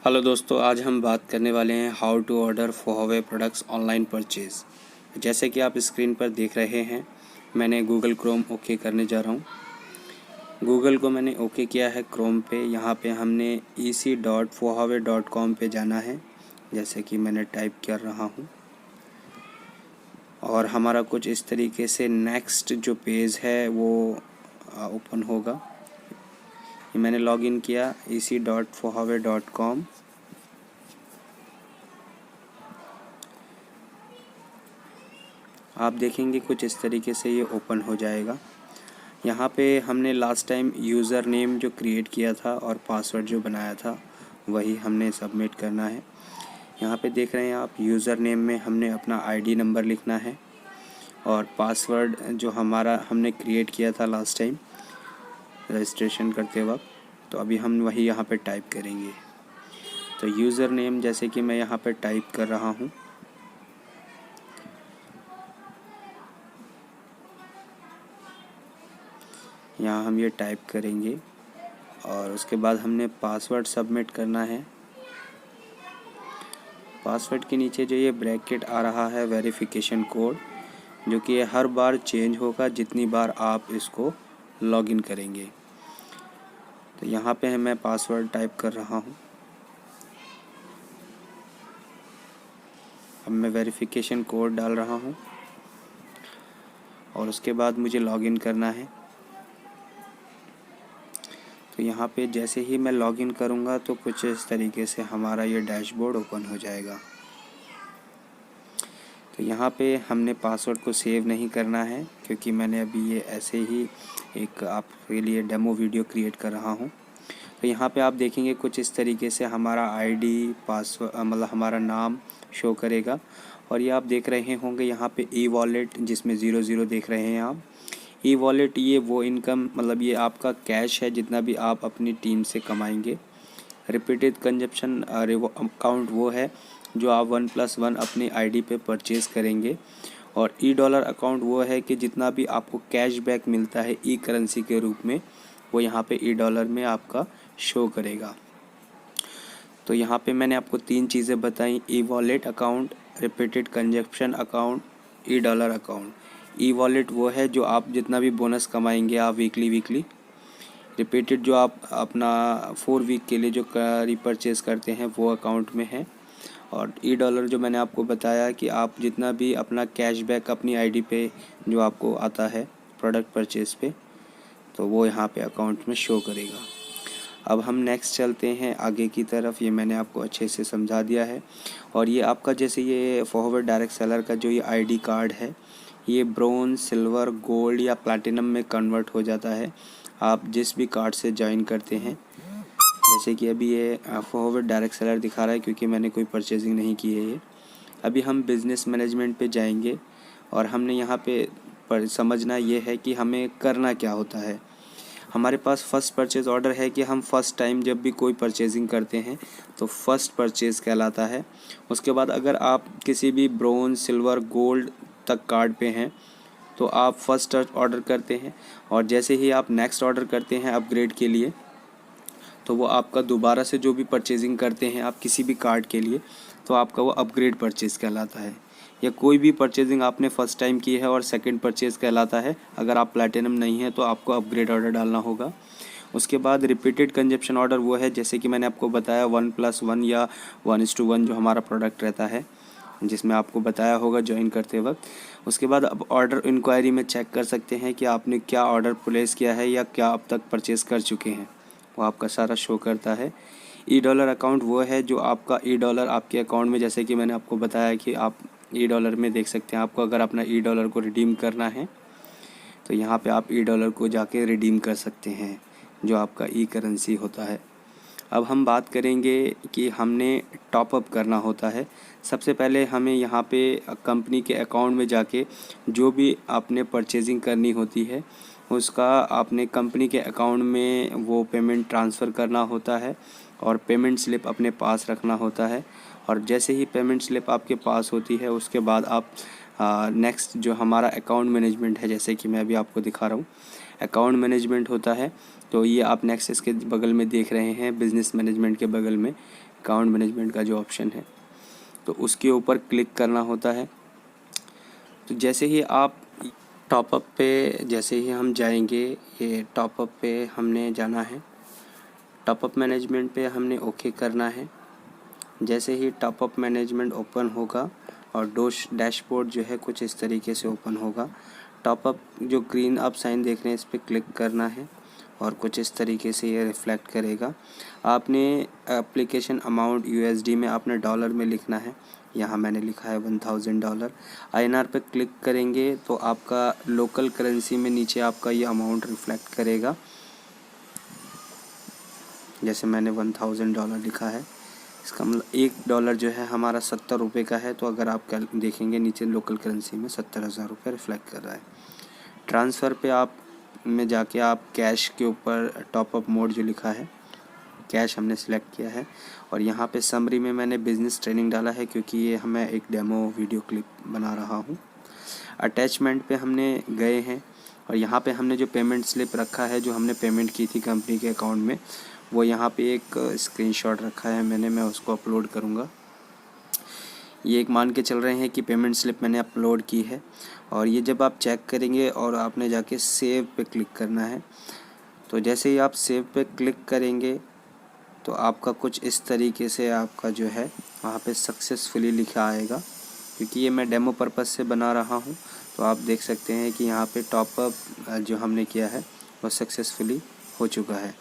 Hello दोस्तों, आज हम बात करने वाले हैं how to order Huawei products online purchase. जैसे कि आप स्क्रीन पर देख रहे हैं, मैंने गूगल क्रोम ओके करने जा रहा हूँ। गूगल को मैंने ओके किया है क्रोम पे। यहाँ पे हमने ec.huawei.com पे जाना है, जैसे कि मैंने टाइप कर रहा हूँ। और हमारा कुछ इस तरीके से नेक्स्ट जो पेज है वो ओपन होगा। ये मैंने लॉगिन किया ec.huawei.com। आप देखेंगे कुछ इस तरीके से ये ओपन हो जाएगा। यहाँ पे हमने लास्ट टाइम यूज़र नेम जो क्रिएट किया था और पासवर्ड जो बनाया था वही हमने सबमिट करना है। यहाँ पे देख रहे हैं आप, यूज़र नेम में हमने अपना आईडी नंबर लिखना है और पासवर्ड जो हमारा हमने क्रिएट किया था लास्ट टाइम रजिस्ट्रेशन करते वक्त, तो अभी हम वही यहाँ पे टाइप करेंगे। तो यूज़र नेम जैसे कि मैं यहाँ पे टाइप कर रहा हूँ। यहाँ हम ये टाइप करेंगे और उसके बाद हमने पासवर्ड सबमिट करना है। पासवर्ड के नीचे जो ये ब्रैकेट आ रहा है वेरिफिकेशन कोड, जो कि ये हर बार चेंज होगा जितनी बार आप इसको लॉगिन करेंगे। तो यहाँ पे मैं पासवर्ड टाइप कर रहा हूँ। अब मैं वेरिफिकेशन कोड डाल रहा हूँ और उसके बाद मुझे लॉगिन करना है। तो यहाँ पे जैसे ही मैं लॉगिन करूँगा तो कुछ इस तरीके से हमारा ये डैशबोर्ड ओपन हो जाएगा। तो यहाँ पे हमने पासवर्ड को सेव नहीं करना है, क्योंकि मैंने अभी ये ऐसे ही एक आपके लिए डेमो वीडियो क्रिएट कर रहा हूँ। तो यहाँ पे आप देखेंगे कुछ इस तरीके से हमारा आईडी पासवर्ड मतलब हमारा नाम शो करेगा। और ये आप देख रहे होंगे यहाँ पे ई वॉलेट जिसमें 00 देख रहे हैं आप। ई वॉलेट ये वो इनकम मतलब ये आपका कैश है जितना भी आप अपनी टीम से कमाएंगे। रिपीटेड कंजप्शन अकाउंट वो है जो आप 1+1 अपनी आईडी पे परचेज़ करेंगे। और ई डॉलर अकाउंट वो है कि जितना भी आपको कैशबैक मिलता है ई करेंसी के रूप में, वो यहाँ पे ई डॉलर में आपका शो करेगा। तो यहाँ पे मैंने आपको 3 चीज़ें बताई: e wallet account, repeated consumption account, e dollar account. E wallet वो है जो आप जितना भी बोनस कमाएंगे आप वीकली। रिपीटेड जो आप अपना 4 वीक के लिए जो रिपर्चेज़ करते हैं वो अकाउंट में है। और ई डॉलर जो मैंने आपको बताया कि आप जितना भी अपना कैशबैक अपनी आईडी पे जो आपको आता है प्रोडक्ट परचेज़ पे, तो वो यहाँ पे अकाउंट में शो करेगा। अब हम नेक्स्ट चलते हैं आगे की तरफ। ये मैंने आपको अच्छे से समझा दिया है। और ये आपका जैसे ये फॉरवर्ड डायरेक्ट सेलर का जो ये आईडी कार्ड है, ये ब्रोंज, सिल्वर, गोल्ड या प्लैटिनम में कन्वर्ट हो जाता है आप जिस भी कार्ड से ज्वाइन करते हैं। जैसे कि अभी ये फॉरवर्ड डायरेक्ट सेलर दिखा रहा है क्योंकि मैंने कोई परचेजिंग नहीं की है ये। अभी हम बिज़नेस मैनेजमेंट पे जाएंगे और हमने यहाँ पे पर समझना ये है कि हमें करना क्या होता है। हमारे पास फ़र्स्ट परचेज़ ऑर्डर है कि हम फर्स्ट टाइम जब भी कोई परचेजिंग करते हैं तो फ़र्स्ट परचेज़ कहलाता है। उसके बाद अगर आप किसी भी ब्रोंज, सिल्वर, गोल्ड तक कार्ड पे हैं तो आप फर्स्ट ऑर्डर करते हैं। और जैसे ही आप नेक्स्ट ऑर्डर करते हैं अपग्रेड के लिए, तो वो आपका दोबारा से जो भी परचेजिंग करते हैं आप किसी भी कार्ड के लिए, तो आपका वो अपग्रेड परचेज़ कहलाता है। या कोई भी परचेजिंग आपने फ़र्स्ट टाइम की है और सेकंड परचेज़ कहलाता है। अगर आप प्लैटिनम नहीं है तो आपको अपग्रेड ऑर्डर डालना होगा। उसके बाद रिपीटेड कंजप्शन ऑर्डर वो है जैसे कि मैंने आपको बताया 1+1 या 1:1 जो हमारा प्रोडक्ट रहता है, जिसमें आपको बताया होगा ज्वाइन करते वक्त। उसके बाद अब ऑर्डर इंक्वायरी में चेक कर सकते हैं कि आपने क्या ऑर्डर प्लेस किया है या क्या अब तक परचेज़ कर चुके हैं, वो आपका सारा शो करता है। ई डॉलर अकाउंट वो है जो आपका ई डॉलर आपके अकाउंट में, जैसे कि मैंने आपको बताया कि आप ई डॉलर में देख सकते हैं। आपको अगर अपना ई डॉलर को रिडीम करना है तो यहाँ पे आप ई डॉलर को जाके रिडीम कर सकते हैं, जो आपका ई करेंसी होता है। अब हम बात करेंगे कि हमने टॉपअप करना होता है। सबसे पहले हमें यहाँ पे कंपनी के अकाउंट में जाके जो भी आपने परचेजिंग करनी होती है उसका आपने कंपनी के अकाउंट में वो पेमेंट ट्रांसफ़र करना होता है और पेमेंट स्लिप अपने पास रखना होता है। और जैसे ही पेमेंट स्लिप आपके पास होती है उसके बाद आप नेक्स्ट जो हमारा अकाउंट मैनेजमेंट है, जैसे कि मैं अभी आपको दिखा रहा हूँ, अकाउंट मैनेजमेंट होता है। तो ये आप नेक्स्ट इसके बगल में देख रहे हैं, बिज़नेस मैनेजमेंट के बगल में अकाउंट मैनेजमेंट का जो ऑप्शन है, तो उसके ऊपर क्लिक करना होता है। तो जैसे ही आप टॉपअप पे जैसे ही हम जाएंगे, ये टॉपअप पे हमने जाना है, टॉपअप मैनेजमेंट पे हमने ओके करना है। जैसे ही टॉपअप मैनेजमेंट ओपन होगा और डैशबोर्ड जो है कुछ इस तरीके से ओपन होगा। टॉपअप जो ग्रीन आप साइन देख रहे हैं, इस पर क्लिक करना है और कुछ इस तरीके से ये रिफ्लेक्ट करेगा। आपने एप्लीकेशन अमाउंट यूएसडी में आपने डॉलर में लिखना है। यहाँ मैंने लिखा है $1000। आईएनआर पे क्लिक करेंगे तो आपका लोकल करेंसी में नीचे आपका ये अमाउंट रिफ्लेक्ट करेगा। जैसे मैंने $1000 लिखा है, इसका मतलब $1 जो है हमारा 70 रुपये का है। तो अगर आप देखेंगे नीचे लोकल करेंसी में 70,000 रुपये रिफ्लेक्ट कर रहा है। ट्रांसफ़र पे आप में जाके आप कैश के ऊपर टॉपअप मोड जो लिखा है, कैश हमने सेलेक्ट किया है। और यहाँ पे समरी में मैंने बिज़नेस ट्रेनिंग डाला है, क्योंकि ये मैं एक डेमो वीडियो क्लिप बना रहा हूँ। अटैचमेंट पे हमने गए हैं और यहाँ पे हमने जो पेमेंट स्लिप रखा है, जो हमने पेमेंट की थी कंपनी के अकाउंट में, वो यहाँ पे एक स्क्रीनशॉट रखा है मैं उसको अपलोड करूँगा। ये एक मान के चल रहे हैं कि पेमेंट स्लिप मैंने अपलोड की है। और ये जब आप चेक करेंगे और आपने जाके सेव पे क्लिक करना है, तो जैसे ही आप सेव पे क्लिक करेंगे तो आपका कुछ इस तरीके से आपका जो है वहाँ पे सक्सेसफुली लिखा आएगा। क्योंकि ये मैं डेमो पर्पज़ से बना रहा हूँ, तो आप देख सकते हैं कि यहाँ पे टॉपअप जो हमने किया है वो सक्सेसफुली हो चुका है।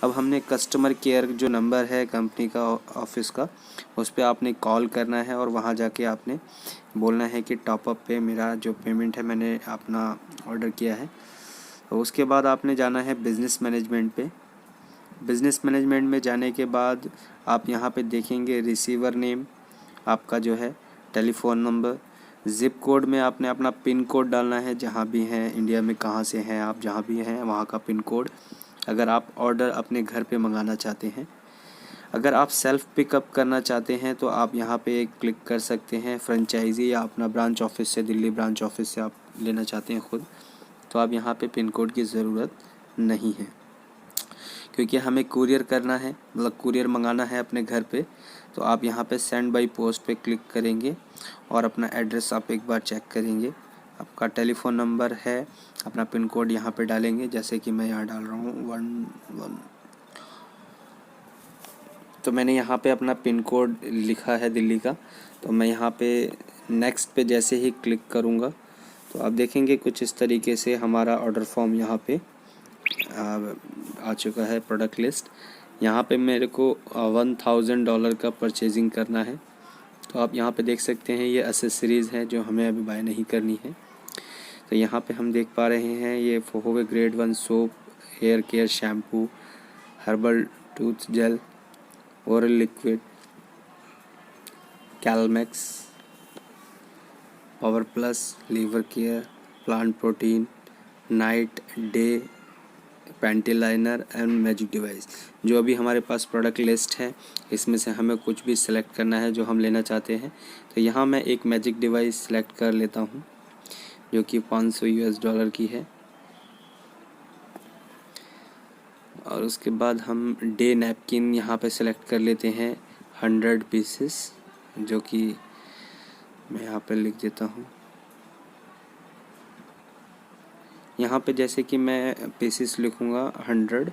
अब हमने कस्टमर केयर जो नंबर है कंपनी का ऑफिस का, उस पर आपने कॉल करना है और वहाँ जाके आपने बोलना है कि टॉपअप पे मेरा जो पेमेंट है मैंने अपना ऑर्डर किया है। तो उसके बाद आपने जाना है बिज़नेस मैनेजमेंट पे। बिज़नेस मैनेजमेंट में जाने के बाद आप यहाँ पे देखेंगे रिसीवर नेम, आपका जो है टेलीफ़ोन नंबर, ज़िप कोड में आपने अपना पिन कोड डालना है, जहाँ भी हैं इंडिया में, कहाँ से हैं आप, जहाँ भी हैं वहाँ का पिन कोड, अगर आप ऑर्डर अपने घर पे मंगाना चाहते हैं। अगर आप सेल्फ़ पिकअप करना चाहते हैं तो आप यहाँ पे एक क्लिक कर सकते हैं। फ्रेंचाइजी या अपना ब्रांच ऑफिस से, दिल्ली ब्रांच ऑफिस से आप लेना चाहते हैं खुद, तो आप यहाँ पे पिन कोड की ज़रूरत नहीं है, क्योंकि हमें कुरियर करना है, मतलब कुरियर मंगाना है अपने घर पे। तो आप यहाँ पे सेंड बाय पोस्ट पे क्लिक करेंगे और अपना एड्रेस आप एक बार चेक करेंगे। आपका टेलीफ़ोन नंबर है, अपना पिन कोड यहाँ पे डालेंगे, जैसे कि मैं यहाँ डाल रहा हूँ 11। तो मैंने यहाँ पे अपना पिन कोड लिखा है दिल्ली का। तो मैं यहाँ पे नेक्स्ट पे जैसे ही क्लिक करूँगा तो आप देखेंगे कुछ इस तरीके से हमारा ऑर्डर फॉर्म यहाँ पे आ चुका है। प्रोडक्ट लिस्ट, यहाँ पे मेरे को $1000 का परचेजिंग करना है। तो आप यहाँ पे देख सकते हैं ये एसेसरीज़ हैं जो हमें अभी बाय नहीं करनी है। तो यहाँ पे हम देख पा रहे हैं ये Fohow grade 1 soap, hair care shampoo, herbal tooth gel, oral liquid, Calmax, power plus, liver care, plant protein, night day, panty liner and magic device. जो अभी हमारे पास प्रोडक्ट लिस्ट है, इसमें से हमें कुछ भी सिलेक्ट करना है जो हम लेना चाहते हैं। तो यहाँ मैं एक मैजिक डिवाइस सिलेक्ट कर लेता हूँ जो कि $500 की है। और उसके बाद हम डे नैपकिन यहाँ पे सिलेक्ट कर लेते हैं 100 पीसेस, जो कि मैं यहाँ पे लिख देता हूँ। यहाँ पे जैसे कि मैं पीसेस लिखूँगा 100,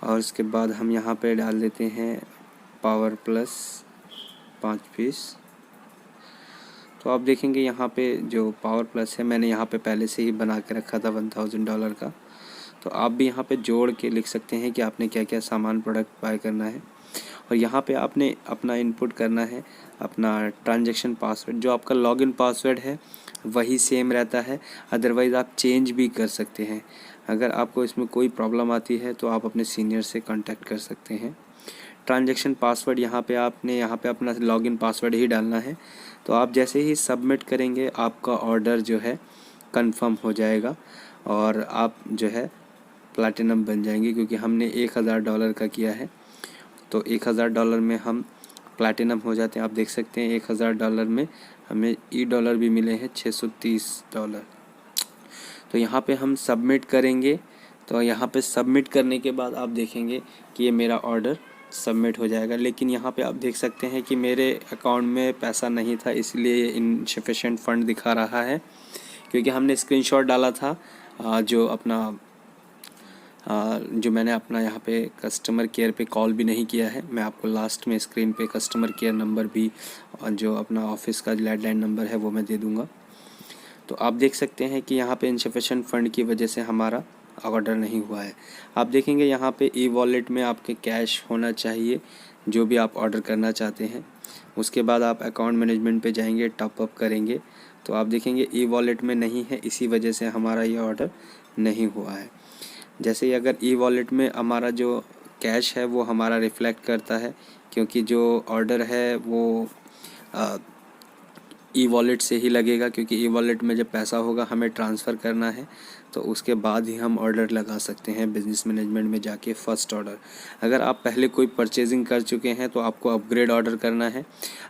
और उसके बाद हम यहाँ पे डाल देते हैं पावर प्लस 5 पीस। तो आप देखेंगे यहाँ पे जो पावर प्लस है मैंने यहाँ पे पहले से ही बना के रखा था $1000 का। तो आप भी यहाँ पे जोड़ के लिख सकते हैं कि आपने क्या क्या सामान प्रोडक्ट बाय करना है। और यहाँ पे आपने अपना इनपुट करना है, अपना ट्रांजैक्शन पासवर्ड, जो आपका लॉगिन पासवर्ड है वही सेम रहता है। अदरवाइज़ आप चेंज भी कर सकते हैं। अगर आपको इसमें कोई प्रॉब्लम आती है तो आप अपने सीनियर से कांटेक्ट कर सकते हैं। ट्रांजैक्शन पासवर्ड यहाँ पे अपना लॉगिन पासवर्ड ही डालना है। तो आप जैसे ही सबमिट करेंगे आपका ऑर्डर जो है कंफर्म हो जाएगा और आप जो है प्लैटिनम बन जाएंगे, क्योंकि हमने $1000 का किया है। तो $1000 में हम प्लैटिनम हो जाते हैं। आप देख सकते हैं $1000 में हमें $डॉलर भी मिले हैं $630। तो यहाँ पे हम सबमिट करेंगे। तो यहाँ पे सबमिट करने के बाद आप देखेंगे कि ये मेरा ऑर्डर सबमिट हो जाएगा। लेकिन यहाँ पे आप देख सकते हैं कि मेरे अकाउंट में पैसा नहीं था, इसलिए इनसफिशिएंट फ़ंड दिखा रहा है, क्योंकि हमने स्क्रीनशॉट डाला था जो मैंने अपना यहाँ पे कस्टमर केयर पे कॉल भी नहीं किया है। मैं आपको लास्ट में स्क्रीन पे कस्टमर केयर नंबर भी जो अपना ऑफिस का लैंडलाइन नंबर है वो मैं दे दूँगा। तो आप देख सकते हैं कि यहाँ पे इनसफिशिएंट फ़ंड की वजह से हमारा ऑर्डर नहीं हुआ है। आप देखेंगे यहाँ पे ई वॉलेट में आपके कैश होना चाहिए जो भी आप ऑर्डर करना चाहते हैं। उसके बाद आप अकाउंट मैनेजमेंट पे जाएंगे, टॉप अप करेंगे, तो आप देखेंगे ई वॉलेट में नहीं है, इसी वजह से हमारा ये ऑर्डर नहीं हुआ है। जैसे ही अगर ई वॉलेट में हमारा जो कैश है वो हमारा रिफ़्लेक्ट करता है, क्योंकि जो ऑर्डर है वो ई वॉलेट से ही लगेगा, क्योंकि ई वॉलेट में जब पैसा होगा हमें ट्रांसफ़र करना है, तो उसके बाद ही हम ऑर्डर लगा सकते हैं बिज़नेस मैनेजमेंट में जाके फ़र्स्ट ऑर्डर। अगर आप पहले कोई परचेजिंग कर चुके हैं तो आपको अपग्रेड ऑर्डर करना है।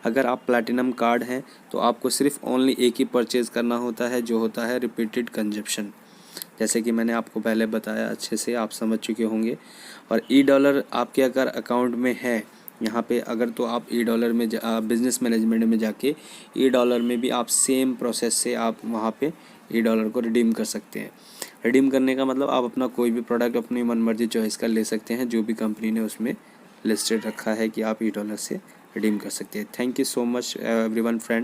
अगर आप प्लैटिनम कार्ड हैं तो आपको सिर्फ ओनली एक ही परचेज़ करना होता है, जो होता है रिपीटेड कंजप्शन। जैसे कि मैंने आपको पहले बताया, अच्छे से आप समझ चुके होंगे। और ई डॉलर आपके अगर अकाउंट में है यहाँ पे, अगर तो आप ई डॉलर में बिज़नेस मैनेजमेंट में जाके ई डॉलर में भी आप सेम प्रोसेस से आप वहाँ पे ई डॉलर को रिडीम कर सकते हैं। रिडीम करने का मतलब आप अपना कोई भी प्रोडक्ट अपनी मनमर्जी चॉइस का ले सकते हैं, जो भी कंपनी ने उसमें लिस्टेड रखा है कि आप ई डॉलर से रिडीम कर सकते हैं। Thank you so much everyone friend.